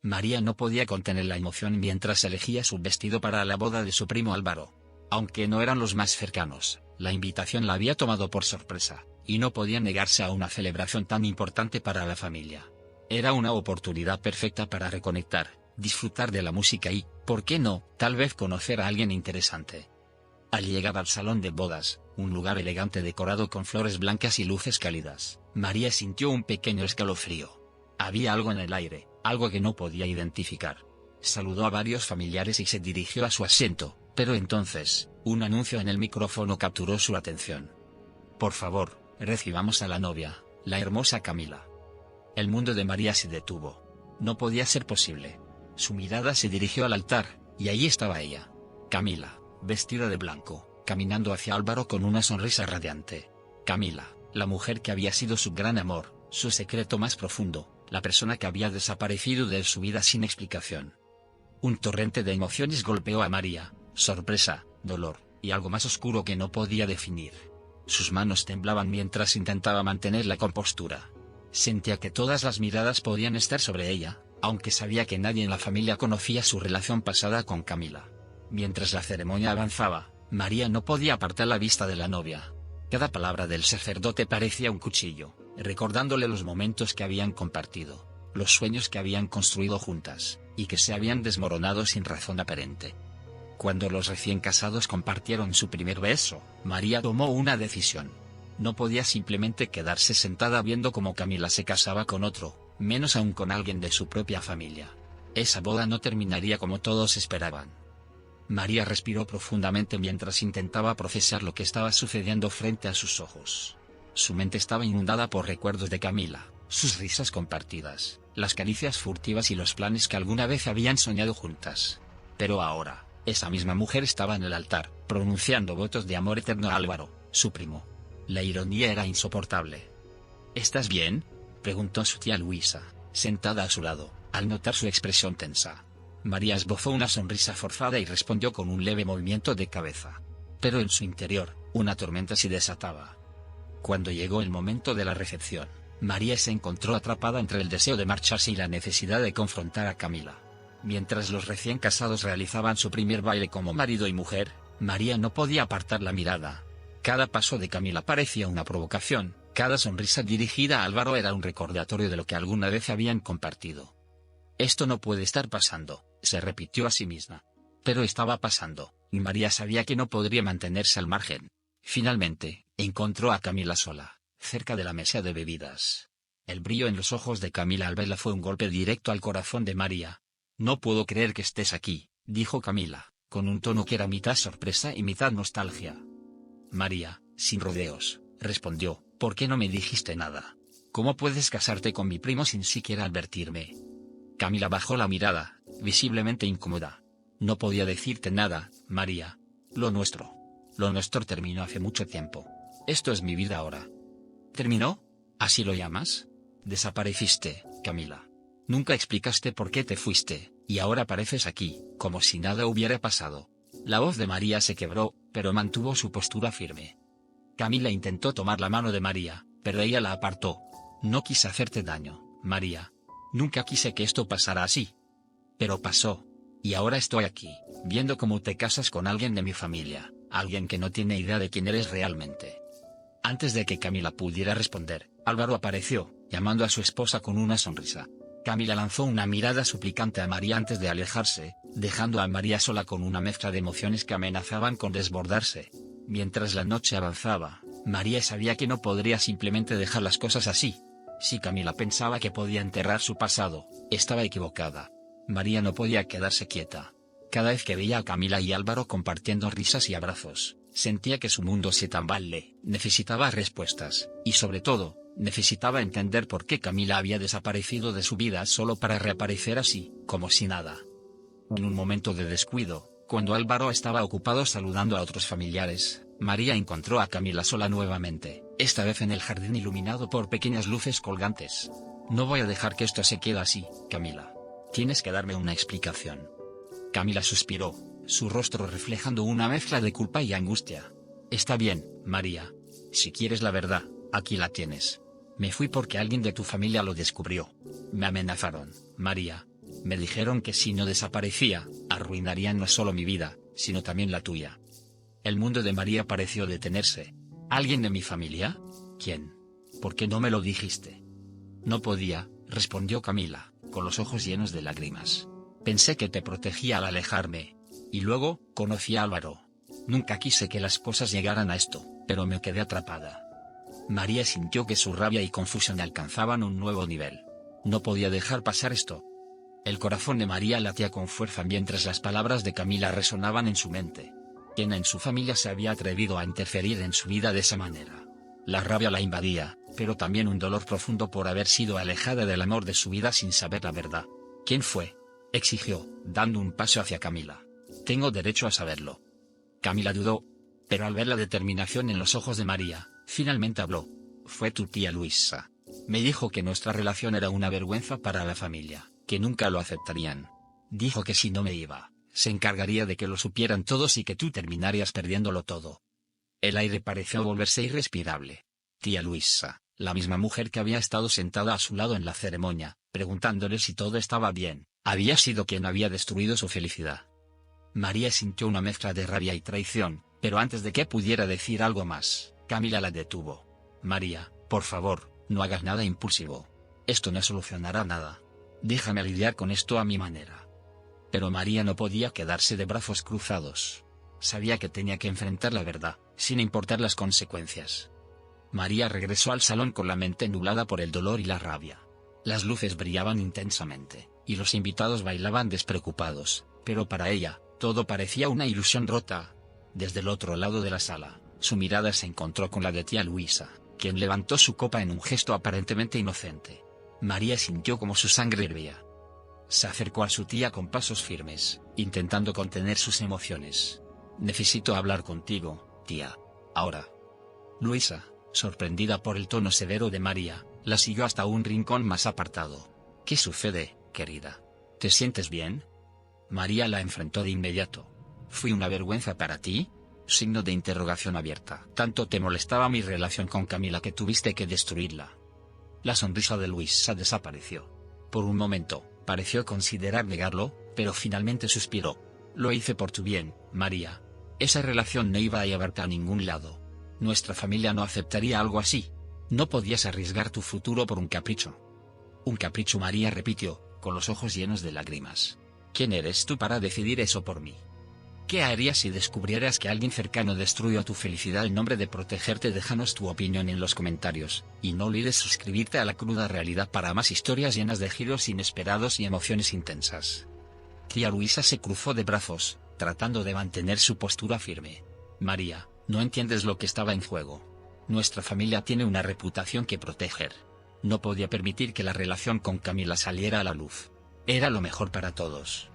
María no podía contener la emoción mientras elegía su vestido para la boda de su primo Álvaro. Aunque no eran los más cercanos, la invitación la había tomado por sorpresa, y no podía negarse a una celebración tan importante para la familia. Era una oportunidad perfecta para reconectar, disfrutar de la música y, ¿por qué no?, tal vez conocer a alguien interesante. Al llegar al salón de bodas, un lugar elegante decorado con flores blancas y luces cálidas, María sintió un pequeño escalofrío. Había algo en el aire, algo que no podía identificar. Saludó a varios familiares y se dirigió a su asiento, pero entonces, un anuncio en el micrófono capturó su atención. Por favor, recibamos a la novia, la hermosa Camila. El mundo de María se detuvo. No podía ser posible. Su mirada se dirigió al altar, y allí estaba ella. Camila, vestida de blanco, caminando hacia Álvaro con una sonrisa radiante. Camila, la mujer que había sido su gran amor, su secreto más profundo, la persona que había desaparecido de su vida sin explicación. Un torrente de emociones golpeó a María, sorpresa, dolor, y algo más oscuro que no podía definir. Sus manos temblaban mientras intentaba mantener la compostura. Sentía que todas las miradas podían estar sobre ella, aunque sabía que nadie en la familia conocía su relación pasada con Camila. Mientras la ceremonia avanzaba, María no podía apartar la vista de la novia. Cada palabra del sacerdote parecía un cuchillo, recordándole los momentos que habían compartido, los sueños que habían construido juntas, y que se habían desmoronado sin razón aparente. Cuando los recién casados compartieron su primer beso, María tomó una decisión. No podía simplemente quedarse sentada viendo cómo Camila se casaba con otro, menos aún con alguien de su propia familia. Esa boda no terminaría como todos esperaban. María respiró profundamente mientras intentaba procesar lo que estaba sucediendo frente a sus ojos. Su mente estaba inundada por recuerdos de Camila, sus risas compartidas, las caricias furtivas y los planes que alguna vez habían soñado juntas. Pero ahora, esa misma mujer estaba en el altar, pronunciando votos de amor eterno a Álvaro, su primo. La ironía era insoportable. ¿Estás bien?, preguntó su tía Luisa, sentada a su lado, al notar su expresión tensa. María esbozó una sonrisa forzada y respondió con un leve movimiento de cabeza. Pero en su interior, una tormenta se desataba. Cuando llegó el momento de la recepción, María se encontró atrapada entre el deseo de marcharse y la necesidad de confrontar a Camila. Mientras los recién casados realizaban su primer baile como marido y mujer, María no podía apartar la mirada. Cada paso de Camila parecía una provocación, cada sonrisa dirigida a Álvaro era un recordatorio de lo que alguna vez habían compartido. Esto no puede estar pasando, se repitió a sí misma. Pero estaba pasando, y María sabía que no podría mantenerse al margen. Finalmente, encontró a Camila sola, cerca de la mesa de bebidas. El brillo en los ojos de Camila al verla fue un golpe directo al corazón de María. No puedo creer que estés aquí, dijo Camila, con un tono que era mitad sorpresa y mitad nostalgia. María, sin rodeos, respondió, ¿por qué no me dijiste nada? ¿Cómo puedes casarte con mi primo sin siquiera advertirme? Camila bajó la mirada, visiblemente incómoda. No podía decirte nada, María. Lo nuestro terminó hace mucho tiempo. Esto es mi vida ahora. ¿Terminó? ¿Así lo llamas? Desapareciste, Camila. Nunca explicaste por qué te fuiste, y ahora apareces aquí, como si nada hubiera pasado. La voz de María se quebró, pero mantuvo su postura firme. Camila intentó tomar la mano de María, pero ella la apartó. No quise hacerte daño, María. Nunca quise que esto pasara así. Pero pasó. Y ahora estoy aquí, viendo cómo te casas con alguien de mi familia, alguien que no tiene idea de quién eres realmente. Antes de que Camila pudiera responder, Álvaro apareció, llamando a su esposa con una sonrisa. Camila lanzó una mirada suplicante a María antes de alejarse, dejando a María sola con una mezcla de emociones que amenazaban con desbordarse. Mientras la noche avanzaba, María sabía que no podría simplemente dejar las cosas así. Si Camila pensaba que podía enterrar su pasado, estaba equivocada. María no podía quedarse quieta. Cada vez que veía a Camila y Álvaro compartiendo risas y abrazos, sentía que su mundo se tambaleaba. Necesitaba respuestas, y sobre todo, necesitaba entender por qué Camila había desaparecido de su vida solo para reaparecer así, como si nada. En un momento de descuido, cuando Álvaro estaba ocupado saludando a otros familiares, María encontró a Camila sola nuevamente, esta vez en el jardín iluminado por pequeñas luces colgantes. No voy a dejar que esto se quede así, Camila. Tienes que darme una explicación. Camila suspiró, su rostro reflejando una mezcla de culpa y angustia. Está bien, María. Si quieres la verdad, aquí la tienes. Me fui porque alguien de tu familia lo descubrió. Me amenazaron, María. Me dijeron que si no desaparecía, arruinarían no solo mi vida, sino también la tuya. El mundo de María pareció detenerse. ¿Alguien de mi familia? ¿Quién? ¿Por qué no me lo dijiste? No podía, respondió Camila, con los ojos llenos de lágrimas. Pensé que te protegía al alejarme. Y luego, conocí a Álvaro. Nunca quise que las cosas llegaran a esto, pero me quedé atrapada. María sintió que su rabia y confusión alcanzaban un nuevo nivel. No podía dejar pasar esto. El corazón de María latía con fuerza mientras las palabras de Camila resonaban en su mente. ¿Quién en su familia se había atrevido a interferir en su vida de esa manera? La rabia la invadía, pero también un dolor profundo por haber sido alejada del amor de su vida sin saber la verdad. ¿Quién fue?, exigió, dando un paso hacia Camila. Tengo derecho a saberlo. Camila dudó, pero al ver la determinación en los ojos de María, finalmente habló. Fue tu tía Luisa. Me dijo que nuestra relación era una vergüenza para la familia, que nunca lo aceptarían. Dijo que si no me iba, se encargaría de que lo supieran todos y que tú terminarías perdiéndolo todo. El aire pareció volverse irrespirable. Tía Luisa, la misma mujer que había estado sentada a su lado en la ceremonia, preguntándole si todo estaba bien, había sido quien había destruido su felicidad. María sintió una mezcla de rabia y traición, pero antes de que pudiera decir algo más, Camila la detuvo. María, por favor, no hagas nada impulsivo. Esto no solucionará nada. Déjame lidiar con esto a mi manera. Pero María no podía quedarse de brazos cruzados. Sabía que tenía que enfrentar la verdad, sin importar las consecuencias. María regresó al salón con la mente nublada por el dolor y la rabia. Las luces brillaban intensamente, y los invitados bailaban despreocupados, pero para ella, todo parecía una ilusión rota. Desde el otro lado de la sala, su mirada se encontró con la de tía Luisa, quien levantó su copa en un gesto aparentemente inocente. María sintió como su sangre hervía. Se acercó a su tía con pasos firmes, intentando contener sus emociones. Necesito hablar contigo, tía. Ahora. Luisa, sorprendida por el tono severo de María, la siguió hasta un rincón más apartado. ¿Qué sucede, querida? ¿Te sientes bien? María la enfrentó de inmediato. ¿Fui una vergüenza para ti? Signo de interrogación abierta. ¿Tanto te molestaba mi relación con Camila que tuviste que destruirla? La sonrisa de Luisa desapareció. Por un momento, pareció considerar negarlo, pero finalmente suspiró. Lo hice por tu bien, María. Esa relación no iba a llevarte a ningún lado. Nuestra familia no aceptaría algo así. No podías arriesgar tu futuro por un capricho. Un capricho, María repitió, con los ojos llenos de lágrimas. ¿Quién eres tú para decidir eso por mí? ¿Qué harías si descubrieras que alguien cercano destruyó tu felicidad en nombre de protegerte? Déjanos tu opinión en los comentarios, y no olvides suscribirte a La Cruda Realidad para más historias llenas de giros inesperados y emociones intensas. Tía Luisa se cruzó de brazos, tratando de mantener su postura firme. María, no entiendes lo que estaba en juego. Nuestra familia tiene una reputación que proteger. No podía permitir que la relación con Camila saliera a la luz. Era lo mejor para todos.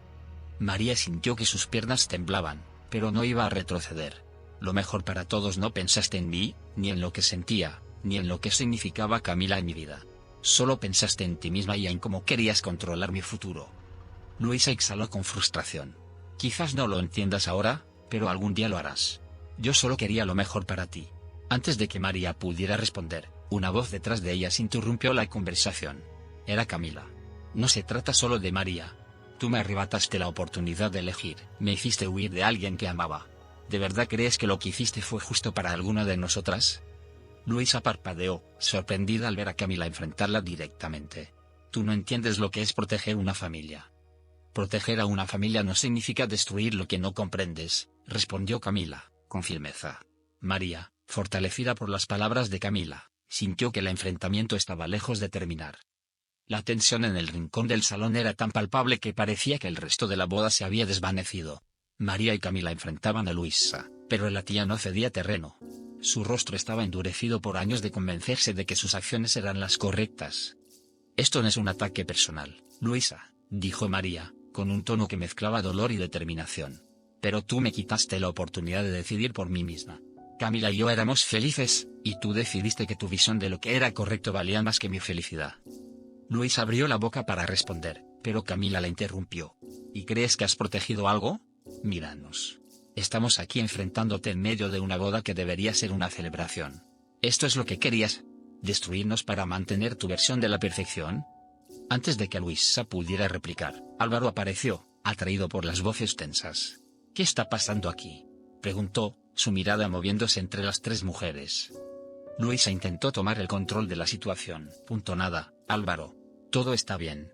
María sintió que sus piernas temblaban, pero no iba a retroceder. Lo mejor para todos. No pensaste en mí, ni en lo que sentía, ni en lo que significaba Camila en mi vida. Solo pensaste en ti misma y en cómo querías controlar mi futuro. Luisa exhaló con frustración. Quizás no lo entiendas ahora, pero algún día lo harás. Yo solo quería lo mejor para ti. Antes de que María pudiera responder, una voz detrás de ellas interrumpió la conversación. Era Camila. No se trata solo de María. Tú me arrebataste la oportunidad de elegir. Me hiciste huir de alguien que amaba. ¿De verdad crees que lo que hiciste fue justo para alguna de nosotras? Luisa parpadeó, sorprendida al ver a Camila enfrentarla directamente. Tú no entiendes lo que es proteger una familia. Proteger a una familia no significa destruir lo que no comprendes, respondió Camila, con firmeza. María, fortalecida por las palabras de Camila, sintió que el enfrentamiento estaba lejos de terminar. La tensión en el rincón del salón era tan palpable que parecía que el resto de la boda se había desvanecido. María y Camila enfrentaban a Luisa, pero la tía no cedía terreno. Su rostro estaba endurecido por años de convencerse de que sus acciones eran las correctas. Esto no es un ataque personal, Luisa, dijo María, con un tono que mezclaba dolor y determinación. Pero tú me quitaste la oportunidad de decidir por mí misma. Camila y yo éramos felices, y tú decidiste que tu visión de lo que era correcto valía más que mi felicidad. Luisa abrió la boca para responder, pero Camila la interrumpió. ¿Y crees que has protegido algo? Míranos. Estamos aquí enfrentándote en medio de una boda que debería ser una celebración. ¿Esto es lo que querías? ¿Destruirnos para mantener tu versión de la perfección? Antes de que Luisa pudiera replicar, Álvaro apareció, atraído por las voces tensas. ¿Qué está pasando aquí?, preguntó, su mirada moviéndose entre las tres mujeres. Luisa intentó tomar el control de la situación. Nada, Álvaro. Todo está bien.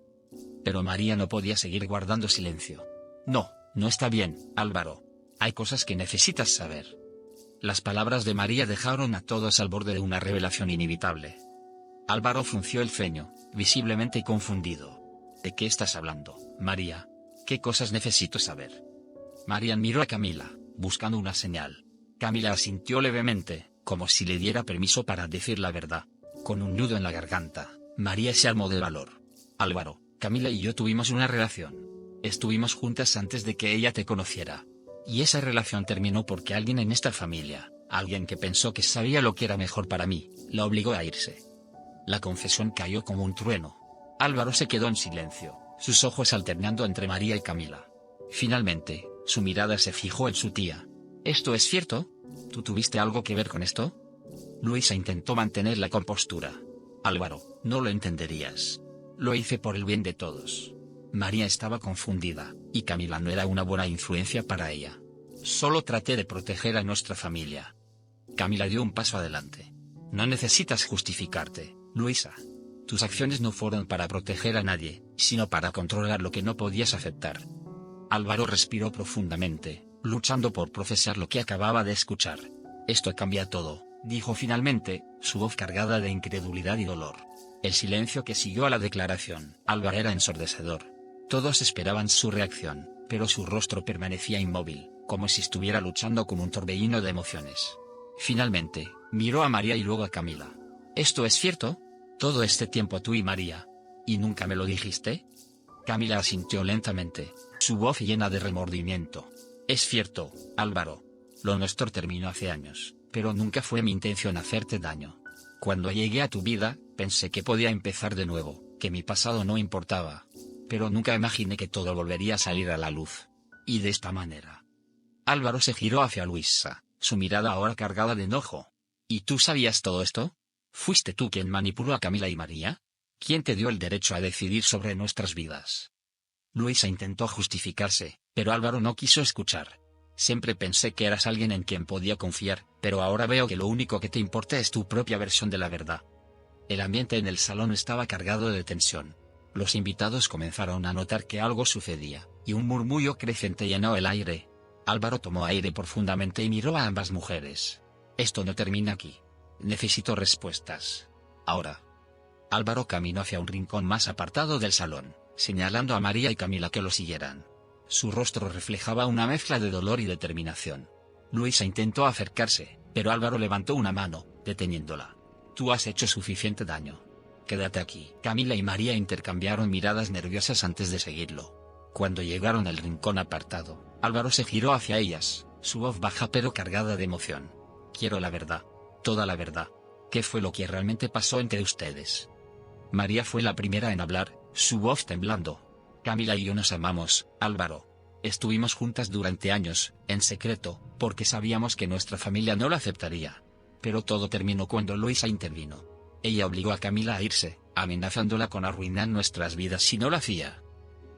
Pero María no podía seguir guardando silencio. No, no está bien, Álvaro. Hay cosas que necesitas saber. Las palabras de María dejaron a todos al borde de una revelación inevitable. Álvaro frunció el ceño, visiblemente confundido. ¿De qué estás hablando, María? ¿Qué cosas necesito saber? María miró a Camila, buscando una señal. Camila asintió levemente, como si le diera permiso para decir la verdad. Con un nudo en la garganta, María se armó de valor. Álvaro, Camila y yo tuvimos una relación. Estuvimos juntas antes de que ella te conociera. Y esa relación terminó porque alguien en esta familia, alguien que pensó que sabía lo que era mejor para mí, la obligó a irse. La confesión cayó como un trueno. Álvaro se quedó en silencio, sus ojos alternando entre María y Camila. Finalmente, su mirada se fijó en su tía. ¿Esto es cierto? ¿Tú tuviste algo que ver con esto? Luisa intentó mantener la compostura. Álvaro, no lo entenderías. Lo hice por el bien de todos. María estaba confundida, y Camila no era una buena influencia para ella. Solo traté de proteger a nuestra familia. Camila dio un paso adelante. No necesitas justificarte, Luisa. Tus acciones no fueron para proteger a nadie, sino para controlar lo que no podías aceptar. Álvaro respiró profundamente, luchando por procesar lo que acababa de escuchar. Esto cambia todo, dijo finalmente, su voz cargada de incredulidad y dolor. El silencio que siguió a la declaración Álvaro era ensordecedor. Todos esperaban su reacción, pero su rostro permanecía inmóvil, como si estuviera luchando con un torbellino de emociones. Finalmente, miró a María y luego a Camila. ¿Esto es cierto? Todo este tiempo tú y María. ¿Y nunca me lo dijiste? Camila asintió lentamente, su voz llena de remordimiento. Es cierto, Álvaro. Lo nuestro terminó hace años, pero nunca fue mi intención hacerte daño. Cuando llegué a tu vida, pensé que podía empezar de nuevo, que mi pasado no importaba. Pero nunca imaginé que todo volvería a salir a la luz. Y de esta manera. Álvaro se giró hacia Luisa, su mirada ahora cargada de enojo. ¿Y tú sabías todo esto? ¿Fuiste tú quien manipuló a Camila y María? ¿Quién te dio el derecho a decidir sobre nuestras vidas? Luisa intentó justificarse, pero Álvaro no quiso escuchar. Siempre pensé que eras alguien en quien podía confiar, pero ahora veo que lo único que te importa es tu propia versión de la verdad. El ambiente en el salón estaba cargado de tensión. Los invitados comenzaron a notar que algo sucedía, y un murmullo creciente llenó el aire. Álvaro tomó aire profundamente y miró a ambas mujeres. Esto no termina aquí. Necesito respuestas. Ahora. Álvaro caminó hacia un rincón más apartado del salón, señalando a María y Camila que lo siguieran. Su rostro reflejaba una mezcla de dolor y determinación. Luisa intentó acercarse, pero Álvaro levantó una mano, deteniéndola. Tú has hecho suficiente daño. Quédate aquí. Camila y María intercambiaron miradas nerviosas antes de seguirlo. Cuando llegaron al rincón apartado, Álvaro se giró hacia ellas, su voz baja pero cargada de emoción. Quiero la verdad. Toda la verdad. ¿Qué fue lo que realmente pasó entre ustedes? María fue la primera en hablar, su voz temblando. Camila y yo nos amamos, Álvaro. Estuvimos juntas durante años, en secreto, porque sabíamos que nuestra familia no lo aceptaría. Pero todo terminó cuando Luisa intervino. Ella obligó a Camila a irse, amenazándola con arruinar nuestras vidas si no lo hacía.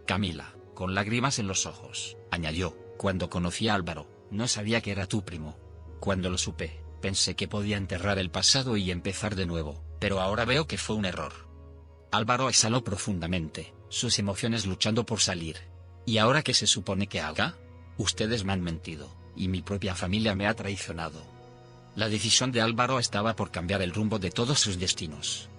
Camila, con lágrimas en los ojos, añadió, cuando conocí a Álvaro, no sabía que era tu primo. Cuando lo supe, pensé que podía enterrar el pasado y empezar de nuevo, pero ahora veo que fue un error. Álvaro exhaló profundamente, sus emociones luchando por salir. ¿Y ahora qué se supone que haga? Ustedes me han mentido, y mi propia familia me ha traicionado. La decisión de Álvaro estaba por cambiar el rumbo de todos sus destinos.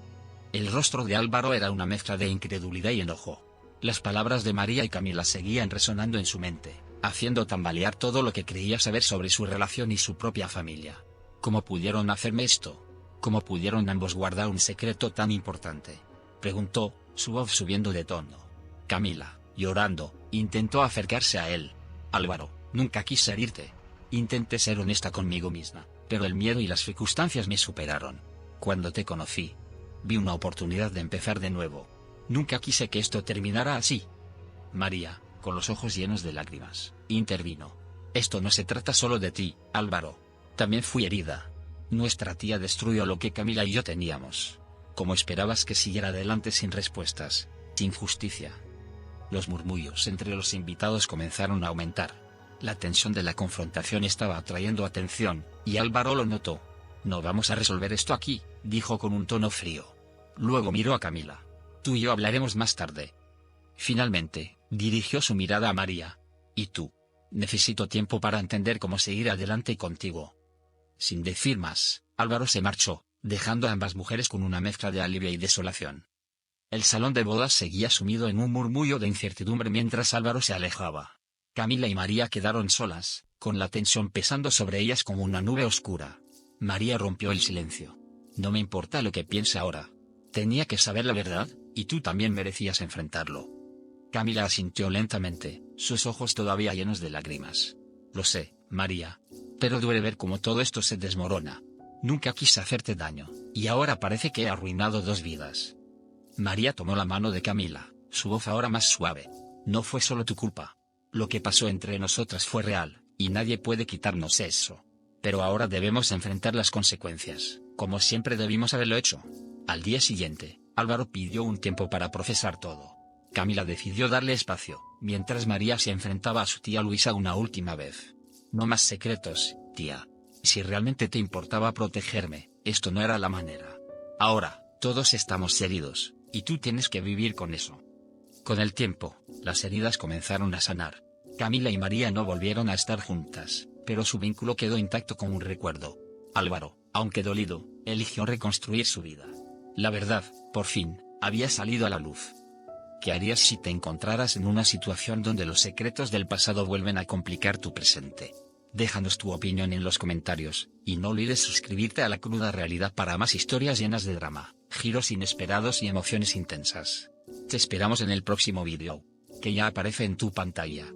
El rostro de Álvaro era una mezcla de incredulidad y enojo. Las palabras de María y Camila seguían resonando en su mente, haciendo tambalear todo lo que creía saber sobre su relación y su propia familia. ¿Cómo pudieron hacerme esto? ¿Cómo pudieron ambos guardar un secreto tan importante? Preguntó, su voz subiendo de tono. Camila, llorando, intentó acercarse a él. Álvaro, nunca quise herirte. Intenté ser honesta conmigo misma, pero el miedo y las circunstancias me superaron. Cuando te conocí, vi una oportunidad de empezar de nuevo. Nunca quise que esto terminara así. María, con los ojos llenos de lágrimas, intervino. Esto no se trata solo de ti, Álvaro. También fui herida. Nuestra tía destruyó lo que Camila y yo teníamos. ¿Cómo esperabas que siguiera adelante sin respuestas? Sin justicia. Los murmullos entre los invitados comenzaron a aumentar. La tensión de la confrontación estaba atrayendo atención, y Álvaro lo notó. No vamos a resolver esto aquí, dijo con un tono frío. Luego miró a Camila. Tú y yo hablaremos más tarde. Finalmente, dirigió su mirada a María. ¿Y tú? Necesito tiempo para entender cómo seguir adelante contigo. Sin decir más, Álvaro se marchó, dejando a ambas mujeres con una mezcla de alivio y desolación. El salón de bodas seguía sumido en un murmullo de incertidumbre mientras Álvaro se alejaba. Camila y María quedaron solas, con la tensión pesando sobre ellas como una nube oscura. María rompió el silencio. No me importa lo que piense ahora. Tenía que saber la verdad, y tú también merecías enfrentarlo. Camila asintió lentamente, sus ojos todavía llenos de lágrimas. Lo sé, María. Pero duele ver cómo todo esto se desmorona. Nunca quise hacerte daño, y ahora parece que he arruinado 2 vidas. María tomó la mano de Camila, su voz ahora más suave. No fue solo tu culpa. Lo que pasó entre nosotras fue real, y nadie puede quitarnos eso. Pero ahora debemos enfrentar las consecuencias, como siempre debimos haberlo hecho. Al día siguiente, Álvaro pidió un tiempo para procesar todo. Camila decidió darle espacio, mientras María se enfrentaba a su tía Luisa una última vez. No más secretos, tía. Si realmente te importaba protegerme, esto no era la manera. Ahora, todos estamos heridos, y tú tienes que vivir con eso. Con el tiempo, las heridas comenzaron a sanar. Camila y María no volvieron a estar juntas, pero su vínculo quedó intacto como un recuerdo. Álvaro, aunque dolido, eligió reconstruir su vida. La verdad, por fin, había salido a la luz. ¿Qué harías si te encontraras en una situación donde los secretos del pasado vuelven a complicar tu presente? Déjanos tu opinión en los comentarios, y no olvides suscribirte a La Cruda Realidad para más historias llenas de drama, giros inesperados y emociones intensas. Te esperamos en el próximo vídeo, que ya aparece en tu pantalla.